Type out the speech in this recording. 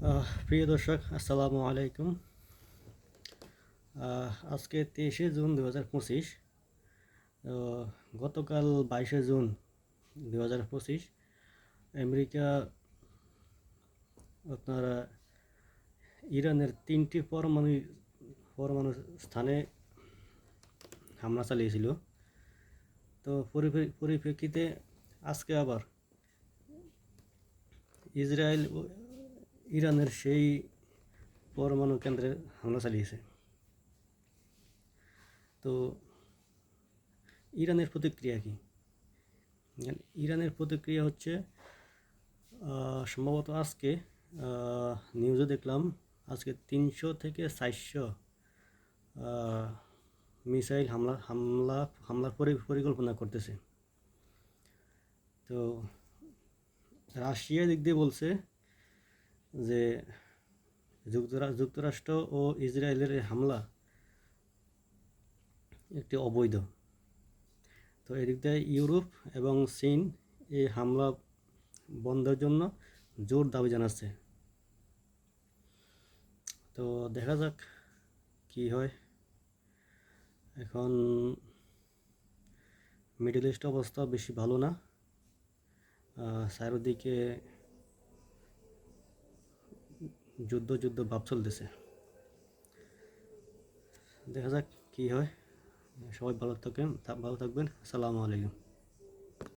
প্রিয় দর্শক, আসসালামু আলাইকুম। আজকে 23শে জুন 2025। গতকাল 22শে জুন 2025 আমেরিকা আপনার ইরানের 3টি পরমাণু স্থানে হামলা চালিয়েছিল। তো পরিপ্রেক্ষিতে আজকে আবার ইসরায়েল ও ইরানের সেই পরমাণু কেন্দ্রে হামলা চালিয়েছে। তো ইরানের প্রতিক্রিয়া কি? ইরানের প্রতিক্রিয়া হচ্ছে সম্ভবত আজকে নিউজে দেখলাম আজকে 300 থেকে 400 মিসাইল হামলার পরিকল্পনা করতেছে। তো রাশিয়া দিক দিয়ে বলছে যে যুক্তরাষ্ট্র ও ইসরায়েলের হামলা একটি অবৈধ। তো এদিক দিয়ে ইউরোপ এবং চীন এই হামলা বন্ধের জন্য জোর দাবি জানাচ্ছে। তো দেখা যাক কি হয়। এখন মিডল ইস্ট অবস্থা বেশি ভালো না। চারিদিকে যুদ্ধ ভাব চলতেছে। দেখা যাক কি হয়। সবাই ভালো থাকবেন। আসসালামু আলাইকুম।